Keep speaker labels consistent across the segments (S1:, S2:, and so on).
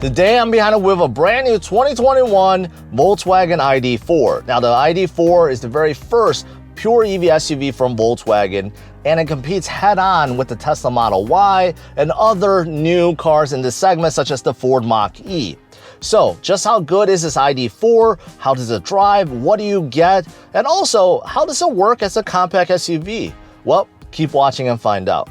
S1: Today I'm behind the wheel of a brand new 2021 Volkswagen ID.4. Now the ID.4 is the very first pure EV SUV from Volkswagen, and it competes head-on with the Tesla Model Y and other new cars in this segment such as the Ford Mach-E. So just how good is this ID.4? How does it drive? What do you get? And also, how does it work as a compact SUV? Well, keep watching and find out.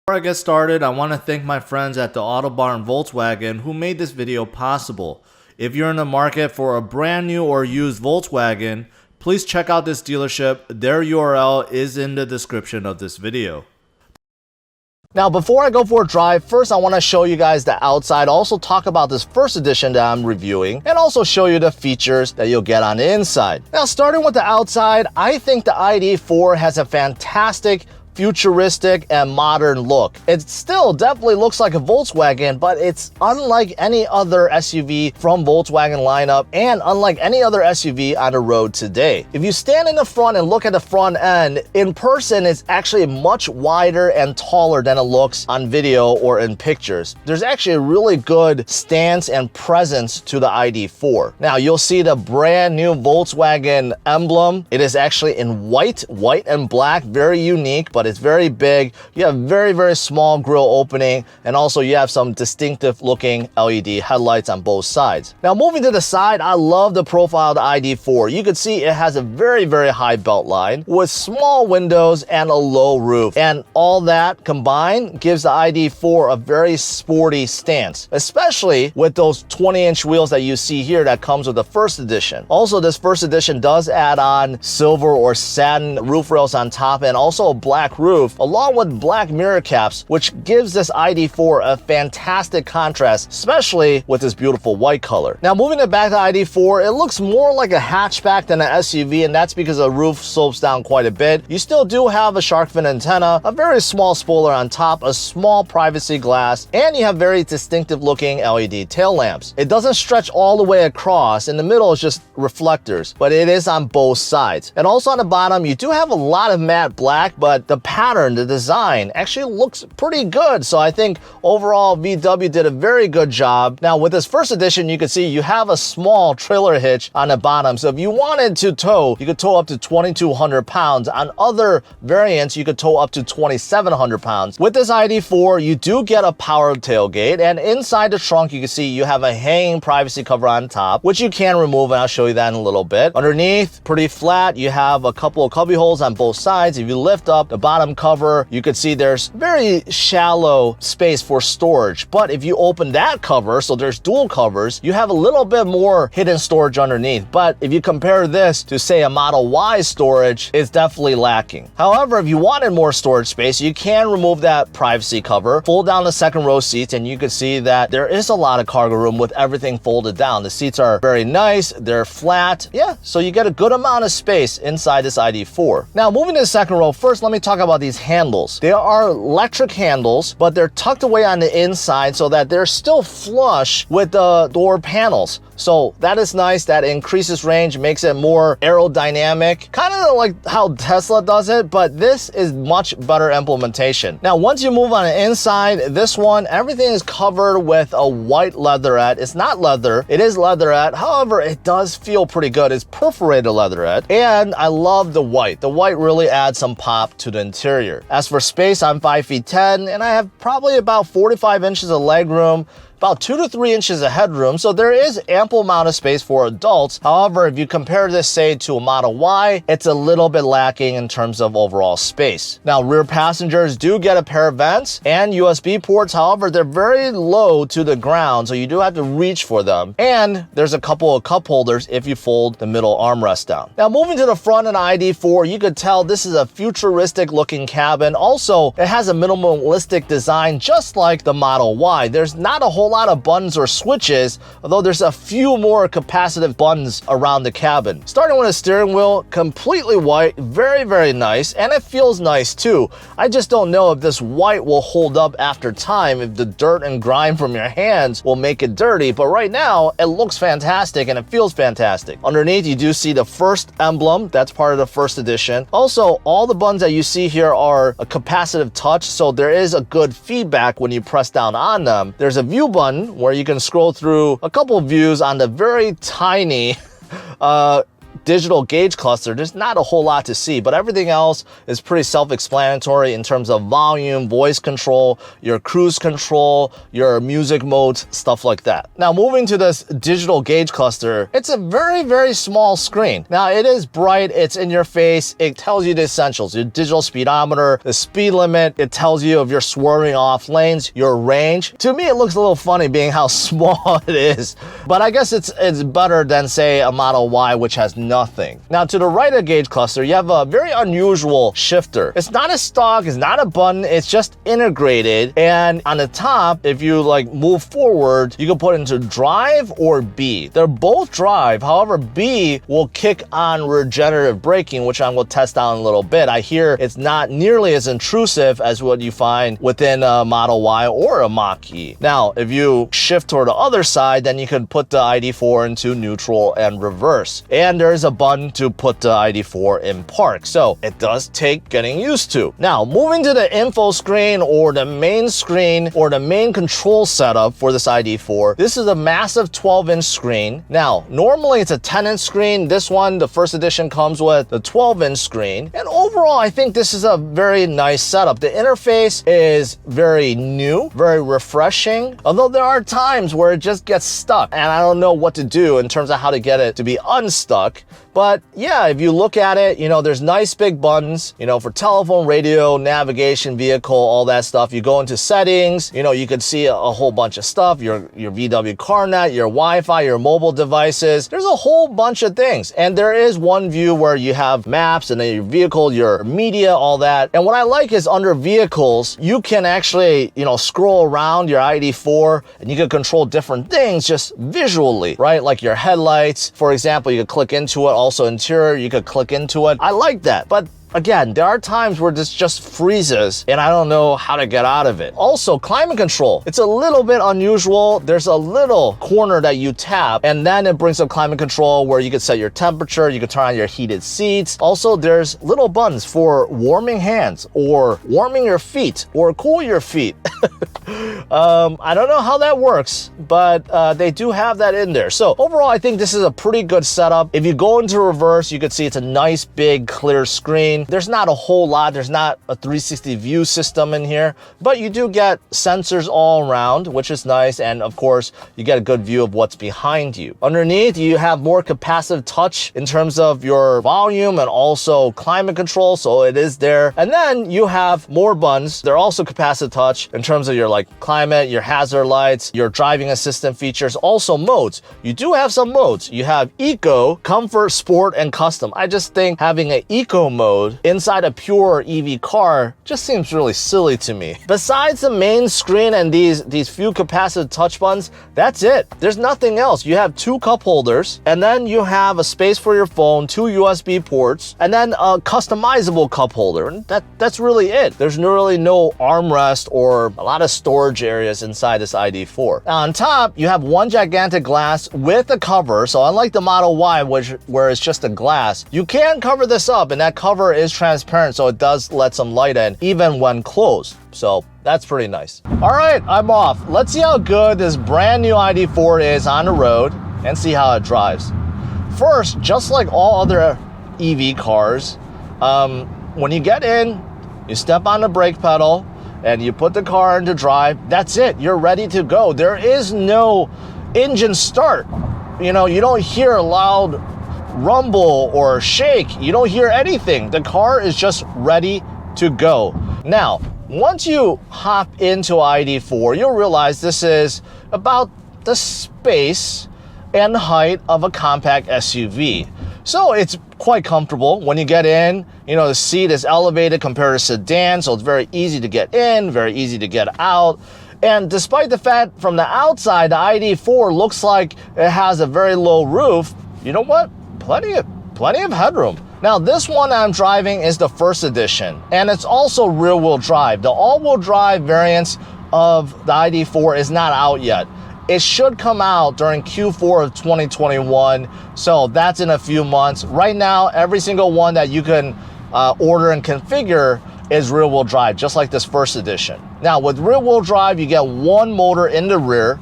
S1: Before I get started, I want to thank my friends at the Auto Barn Volkswagen who made this video possible. If you're in the market for a brand new or used Volkswagen, please check out this dealership. Their URL is in the description of this video. Now, before I go for a drive, first I want to show you guys the outside, also talk about this first edition that I'm reviewing, and also show you the features that you'll get on the inside. Now, starting with the outside, I think the ID.4 has a fantastic futuristic and modern look. It still definitely looks like a Volkswagen, but it's unlike any other SUV from Volkswagen lineup and unlike any other SUV on the road today. If you stand in the front and look at the front end, in person it's actually much wider and taller than it looks on video or in pictures. There's actually a really good stance and presence to the ID.4. Now you'll see the brand new Volkswagen emblem. It is actually in white and black, very unique, but it's very big. You have very small grille opening, and also you have some distinctive looking LED headlights on both sides. Now moving to the side, I love the profile of the ID.4. You can see it has a very high belt line with small windows and a low roof, and all that combined gives the ID.4 a very sporty stance, especially with those 20-inch wheels that you see here that comes with the first edition. Also, this first edition does add on silver or satin roof rails on top and also a black roof along with black mirror caps, which gives this ID.4 a fantastic contrast, especially with this beautiful white color. Now moving it back to ID.4, it looks more like a hatchback than an SUV, and that's because the roof slopes down quite a bit. You still do have a shark fin antenna, a very small spoiler on top, a small privacy glass, and you have very distinctive looking LED tail lamps. It doesn't stretch all the way across. In the middle is just reflectors, but it is on both sides. And also on the bottom, you do have a lot of matte black, but the pattern, the design actually looks pretty good. So I think overall VW did a very good job. Now with this first edition, you can see you have a small trailer hitch on the bottom. So if you wanted to tow, you could tow up to 2,200 pounds. On other variants, you could tow up to 2,700 pounds. With this ID.4, you do get a power tailgate, and inside the trunk, you can see you have a hanging privacy cover on top, which you can remove, and I'll show you that in a little bit. Underneath, pretty flat, you have a couple of cubby holes on both sides. If you lift up the bottom cover, you can see there's very shallow space for storage. But if you open that cover, so there's dual covers, you have a little bit more hidden storage underneath. But if you compare this to say a Model Y storage, it's definitely lacking. However, if you wanted more storage space, you can remove that privacy cover, fold down the second row seats, and you can see that there is a lot of cargo room with everything folded down. The seats are very nice, they're flat. Yeah, so you get a good amount of space inside this ID.4. Now moving to the second row, first let me talk about these handles. They are electric handles, but they're tucked away on the inside so that they're still flush with the door panels. So that is nice. That increases range, makes it more aerodynamic, kind of like how Tesla does it, but this is much better implementation. Now, once you move on the inside, this one, everything is covered with a white leatherette. It's not leather, it is leatherette. However, it does feel pretty good. It's perforated leatherette, and I love the white. The white really adds some pop to the interior. As for space, I'm 5'10", and I have probably about 45 inches of legroom, about 2 to 3 inches of headroom, so there is ample amount of space for adults. However, if you compare this, say, to a Model Y, it's a little bit lacking in terms of overall space. Now, rear passengers do get a pair of vents and USB ports. However, they're very low to the ground, so you do have to reach for them. And there's a couple of cup holders if you fold the middle armrest down. Now, moving to the front of the ID.4, you could tell this is a futuristic looking cabin. Also, it has a minimalistic design just like the Model Y. There's not a whole lot of buttons or switches, although there's a few more capacitive buttons around the cabin. Starting with a steering wheel, completely white, very nice, and it feels nice too. I just don't know if this white will hold up after time, if the dirt and grime from your hands will make it dirty, but right now it looks fantastic and it feels fantastic. Underneath, you do see the first emblem, that's part of the first edition. Also, all the buttons that you see here are a capacitive touch, so there is a good feedback when you press down on them. There's a view button button where you can scroll through a couple of views on the very tiny digital gauge cluster. There's not a whole lot to see, but everything else is pretty self-explanatory in terms of volume, voice control, your cruise control, your music modes, stuff like that. Now, moving to this digital gauge cluster, it's a very, very small screen. Now, it is bright, it's in your face, it tells you the essentials, your digital speedometer, the speed limit, it tells you if you're swerving off lanes, your range. To me, it looks a little funny being how small it is, but I guess it's better than, say, a Model Y, which has nothing. Now, to the right of the gauge cluster, you have a very unusual shifter. It's not a stock, it's not a button, it's just integrated. And on the top, if you like move forward, you can put it into drive or B. They're both drive. However, B will kick on regenerative braking, which I'm going to test out in a little bit. I hear it's not nearly as intrusive as what you find within a Model Y or a Mach-E. Now, if you shift toward the other side, then you can put the ID4 into neutral and reverse. And there's a button to put the ID4 in park. So it does take getting used to. Now, moving to the info screen or the main screen or the main control setup for this ID4, this is a massive 12-inch screen. Now, normally it's a 10-inch screen. This one, the first edition, comes with the 12-inch screen. And overall, I think this is a very nice setup. The interface is very new, very refreshing, although there are times where it just gets stuck and I don't know what to do in terms of how to get it to be unstuck. But yeah, if you look at it, you know, there's nice big buttons, you know, for telephone, radio, navigation, vehicle, all that stuff. You go into settings, you know, you can see a whole bunch of stuff, your VW CarNet, your Wi-Fi, your mobile devices. There's a whole bunch of things. And there is one view where you have maps and then your vehicle, your media, all that. And what I like is under vehicles, you can actually, you know, scroll around your ID4 and you can control different things just visually, right? Like your headlights, for example, you can click into it. Also interior, you could click into it. I like that, but again, there are times where this just freezes and I don't know how to get out of it. Also, climate control. It's a little bit unusual. There's a little corner that you tap and then it brings up climate control where you can set your temperature, you can turn on your heated seats. Also, there's little buttons for warming hands or warming your feet or cool your feet. I don't know how that works, but they do have that in there. So overall, I think this is a pretty good setup. If you go into reverse, you can see it's a nice, big, clear screen. There's not a whole lot. There's not a 360 view system in here, but you do get sensors all around, which is nice. And of course, you get a good view of what's behind you. Underneath, you have more capacitive touch in terms of your volume and also climate control. So it is there. And then you have more buttons. They're also capacitive touch in terms of your like climate, your hazard lights, your driving assistant features, also modes. You do have some modes. You have Eco, Comfort, Sport, and Custom. I just think having an Eco mode inside a pure EV car just seems really silly to me. Besides the main screen and these few capacitive touch buttons, that's it. There's nothing else. You have two cup holders, and then you have a space for your phone, two USB ports, and then a customizable cup holder. And that's really it. There's really no armrest or a lot of storage areas inside this ID4. Now on top, you have one gigantic glass with a cover. So unlike the Model Y, where it's just a glass, you can cover this up, and that cover is transparent, so it does let some light in even when closed. So that's pretty nice. All right, I'm off. Let's see how good this brand new ID4 is on the road and see how it drives. First, just like all other EV cars, when you get in, you step on the brake pedal and you put the car into drive. That's it. You're ready to go. There is no engine start. You know, you don't hear a loud rumble or shake. You don't hear anything. The car is just ready to go. Now, once you hop into ID4, you'll realize this is about the space and height of a compact SUV. So it's quite comfortable. When you get in, you know, the seat is elevated compared to sedan, so it's very easy to get in, very easy to get out. And despite the fact from the outside, the ID4 looks like it has a very low roof, you know what? Plenty of headroom. Now, this one I'm driving is the first edition, and it's also rear-wheel drive. The all-wheel drive variants of the ID4 is not out yet. It should come out during Q4 of 2021, so that's in a few months. Right now, every single one that you can order and configure is rear-wheel drive, just like this first edition. Now, with rear-wheel drive, you get one motor in the rear,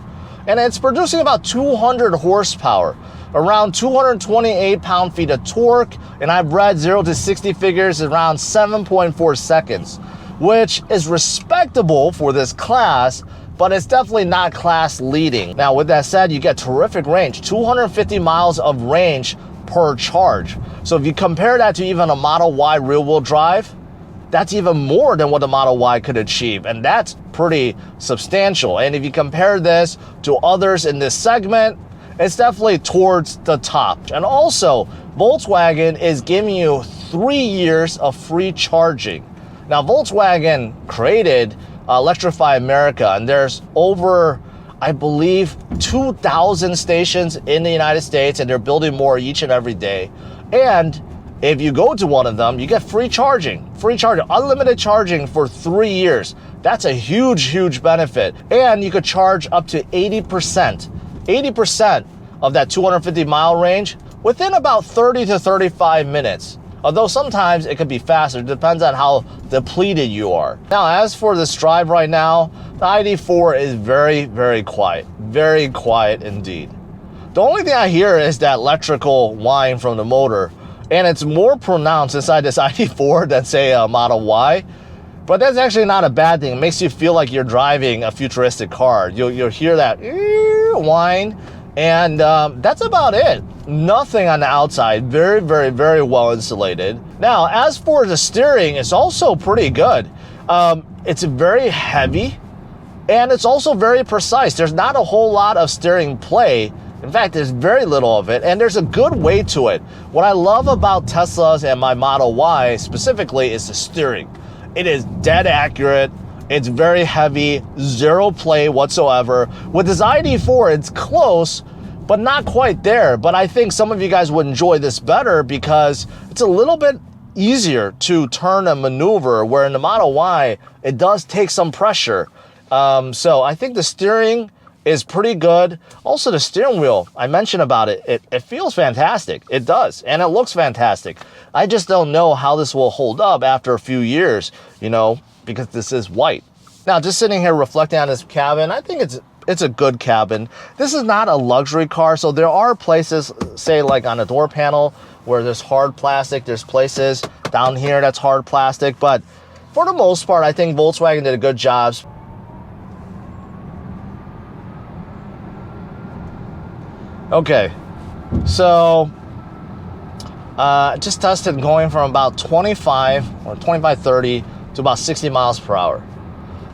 S1: and it's producing about 200 horsepower, around 228 pound-feet of torque, and I've read 0 to 60 figures around 7.4 seconds, which is respectable for this class, but it's definitely not class leading. Now, with that said, you get terrific range, 250 miles of range per charge. So if you compare that to even a Model Y rear-wheel drive, that's even more than what the Model Y could achieve, and that's pretty substantial. And if you compare this to others in this segment, it's definitely towards the top. And also, Volkswagen is giving you 3 years of free charging. Now, Volkswagen created Electrify America, and there's over, I believe, 2,000 stations in the United States, and they're building more each and every day. And if you go to one of them, you get free charging, unlimited charging for 3 years. That's a huge, huge benefit. And you could charge up to 80% of that 250 mile range within about 30 to 35 minutes. Although sometimes it could be faster, it depends on how depleted you are. Now, as for this drive right now, the ID4 is very, very quiet indeed. The only thing I hear is that electrical whine from the motor, and it's more pronounced inside this ID4 than, say, a Model Y. But that's actually not a bad thing. It makes you feel like you're driving a futuristic car. You'll hear that whine, and that's about it. Nothing on the outside. Very, very, very well insulated. Now, as for the steering, it's also pretty good. It's very heavy, and it's also very precise. There's not a whole lot of steering play. In fact, there's very little of it, and there's a good weight to it. What I love about Teslas and my Model Y specifically is the steering. It is dead accurate. It's very heavy, zero play whatsoever. With this ID4, it's close, but not quite there. But I think some of you guys would enjoy this better because it's a little bit easier to turn and maneuver, where in the Model Y, it does take some pressure. So I think the steering is pretty good. Also, the steering wheel, I mentioned about it, it feels fantastic. It does, and it looks fantastic. I just don't know how this will hold up after a few years, you know, because this is white. Now, just sitting here reflecting on this cabin, I think it's a good cabin. This is not a luxury car, so there are places, say like on a door panel, where there's hard plastic. There's places down here that's hard plastic, but for the most part, I think Volkswagen did a good job. Okay, so just tested going from about 25 or 30 to about 60 miles per hour.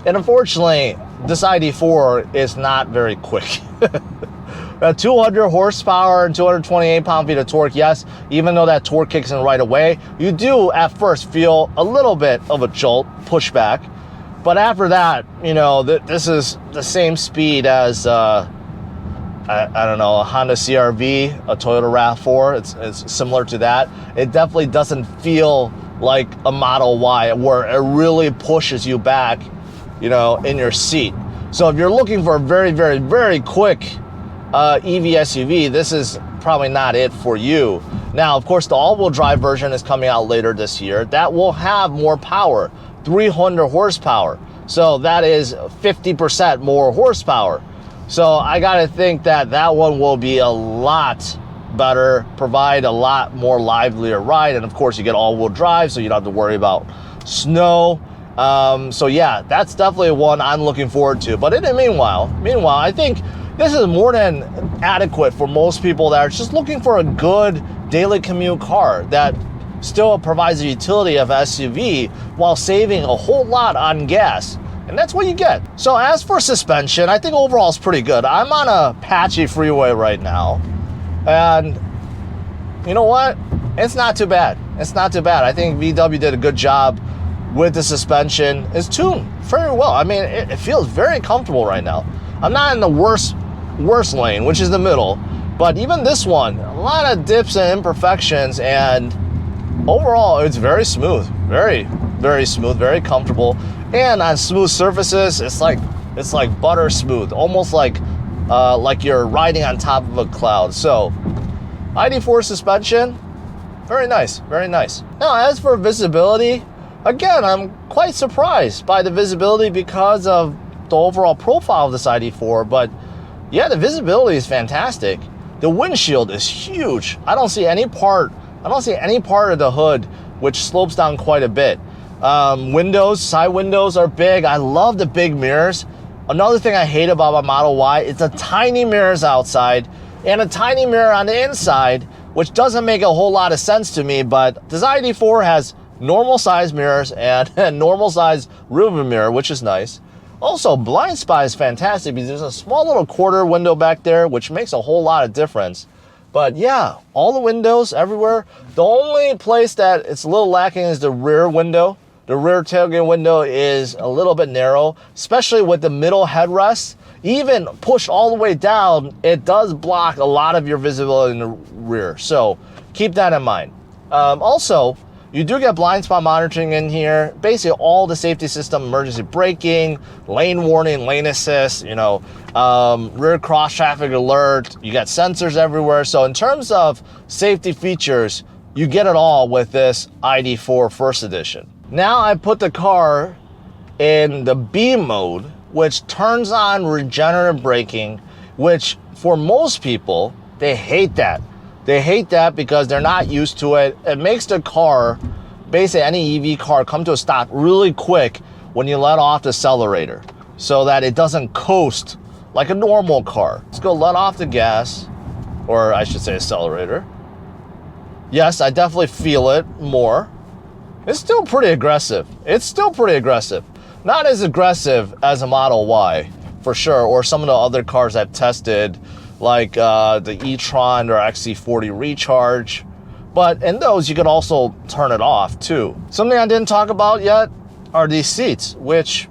S1: And unfortunately, this ID4 is not very quick. 200 horsepower and 228 pound-feet of torque, yes, even though that torque kicks in right away, you do at first feel a little bit of a jolt, pushback. But after that, you know, this is the same speed as I don't know, a Honda CR-V, a Toyota RAV4, it's similar to that. It definitely doesn't feel like a Model Y where it really pushes you back, you know, in your seat. So if you're looking for a very, very, very quick EV SUV, this is probably not it for you. Now, of course, the all-wheel drive version is coming out later this year. That will have more power, 300 horsepower. So that is 50% more horsepower. So I gotta think that that one will be a lot better, provide a lot more livelier ride, and of course you get all-wheel drive, so you don't have to worry about snow. So yeah, that's definitely one I'm looking forward to. But in the meanwhile, I think this is more than adequate for most people that are just looking for a good daily commute car that still provides the utility of SUV while saving a whole lot on gas. And that's what you get. So as for suspension, I think overall it's pretty good. I'm on a patchy freeway right now, and you know what? It's not too bad. It's not too bad. I think VW did a good job with the suspension. It's tuned very well. I mean, it feels very comfortable right now. I'm not in the worst lane, which is the middle, but even this one, a lot of dips and imperfections, and overall it's very smooth, very, very smooth, very comfortable. And on smooth surfaces, it's like butter smooth, almost like you're riding on top of a cloud. So ID4 suspension, very nice, very nice. Now, as for visibility, again, I'm quite surprised by the visibility because of the overall profile of this ID4, but yeah, the visibility is fantastic. The windshield is huge. I don't see any part of the hood which slopes down quite a bit. Windows, side windows are big. I love the big mirrors. Another thing I hate about my Model Y is the tiny mirrors outside and a tiny mirror on the inside, which doesn't make a whole lot of sense to me, but this ID4 has normal size mirrors and a normal size rearview mirror, which is nice. Also, blind spot is fantastic because there's a small little quarter window back there, which makes a whole lot of difference. But yeah, all the windows everywhere. The only place that it's a little lacking is the rear window. The rear tailgate window is a little bit narrow, especially with the middle headrest. Even pushed all the way down, it does block a lot of your visibility in the rear. So keep that in mind. Also, you do get blind spot monitoring in here. Basically all the safety system, emergency braking, lane warning, lane assist, rear cross traffic alert. You got sensors everywhere. So in terms of safety features, you get it all with this ID4 First Edition. Now I put the car in the B mode, which turns on regenerative braking, which for most people, they hate that. They hate that because they're not used to it. It makes the car, basically any EV car, come to a stop really quick when you let off the accelerator so that it doesn't coast like a normal car. Let's go let off the gas, or I should say accelerator. Yes, I definitely feel it more. It's still pretty aggressive. Not as aggressive as a Model Y, for sure, or some of the other cars I've tested, like the e-tron or XC40 Recharge. But in those, you can also turn it off too. Something I didn't talk about yet are these seats, which,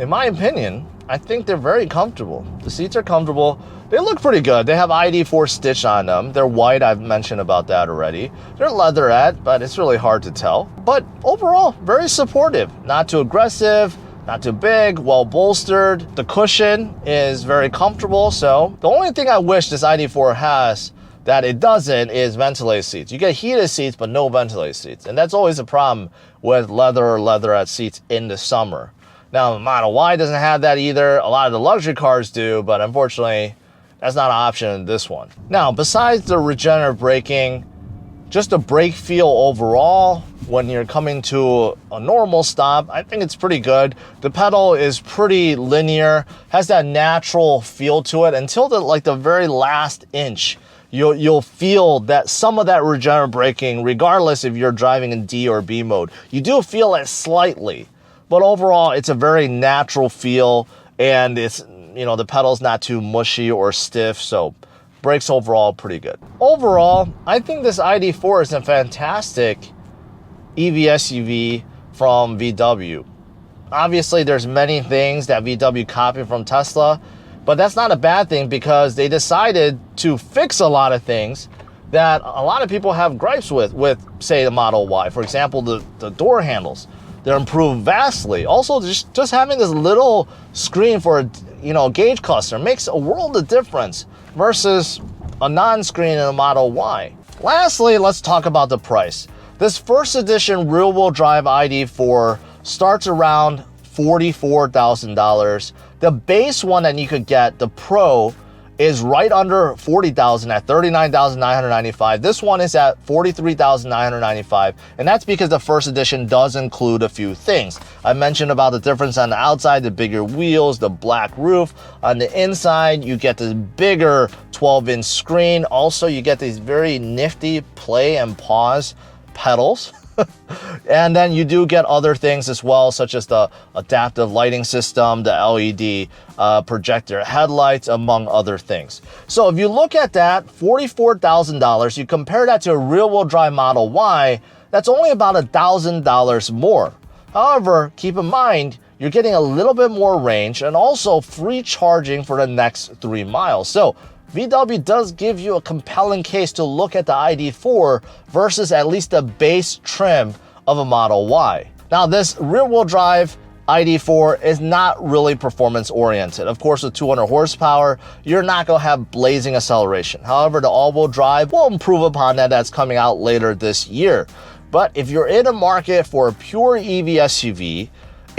S1: in my opinion, I think they're very comfortable. The seats are comfortable. They look pretty good. They have ID4 stitch on them. They're white, I've mentioned about that already. They're leatherette, but it's really hard to tell. But overall, very supportive. Not too aggressive, not too big, well bolstered. The cushion is very comfortable. So the only thing I wish this ID4 has that it doesn't is ventilated seats. You get heated seats, but no ventilated seats. And that's always a problem with leather or leatherette seats in the summer. Now, the Model Y doesn't have that either. A lot of the luxury cars do, but unfortunately, that's not an option in this one. Now, besides the regenerative braking, just the brake feel overall, when you're coming to a normal stop, I think it's pretty good. The pedal is pretty linear, has that natural feel to it until the very last inch. You'll feel that some of that regenerative braking, regardless if you're driving in D or B mode. You do feel it slightly, but overall, it's a very natural feel, and it's, the pedal's not too mushy or stiff, so brakes overall pretty good. Overall, I think this ID4 is a fantastic EV SUV from VW. Obviously, there's many things that VW copied from Tesla, but that's not a bad thing because they decided to fix a lot of things that a lot of people have gripes with say, the Model Y. For example, the door handles. They're improved vastly. Also, just having this little screen for a gauge cluster makes a world of difference versus a non-screen in a Model Y. Lastly, let's talk about the price. This first edition rear-wheel drive ID4 starts around $44,000. The base one that you could get, the Pro, is right under $40,000 at $39,995. This one is at $43,995, and that's because the first edition does include a few things. I mentioned about the difference on the outside, the bigger wheels, the black roof. On the inside, you get this bigger 12-inch screen. Also, you get these very nifty play and pause pedals. And then you do get other things as well, such as the adaptive lighting system, the LED projector headlights, among other things. So if you look at that, $44,000, you compare that to a rear-wheel drive Model Y, that's only about $1,000 more. However, keep in mind, you're getting a little bit more range and also free charging for the next 3 miles. So VW does give you a compelling case to look at the ID4 versus at least the base trim of a Model Y. Now, this rear-wheel drive ID4 is not really performance-oriented. Of course, with 200 horsepower, you're not going to have blazing acceleration. However, the all-wheel drive will improve upon that. That's coming out later this year. But if you're in a market for a pure EV SUV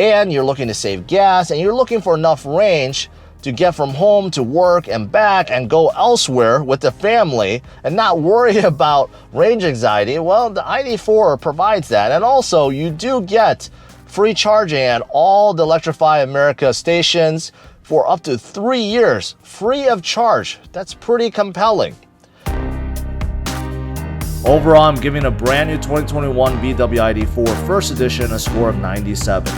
S1: and you're looking to save gas and you're looking for enough range to get from home to work and back and go elsewhere with the family and not worry about range anxiety, well, the ID4 provides that. And also, you do get free charging at all the Electrify America stations for up to 3 years, free of charge. That's pretty compelling. Overall, I'm giving a brand new 2021 VW ID4 First Edition a score of 97.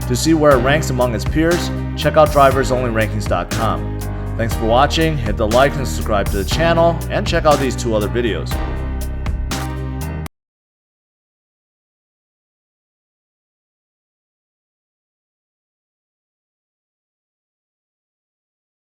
S1: To see where it ranks among its peers, check out driversonlyrankings.com. Thanks for watching, hit the like and subscribe to the channel, and check out these 2 other videos.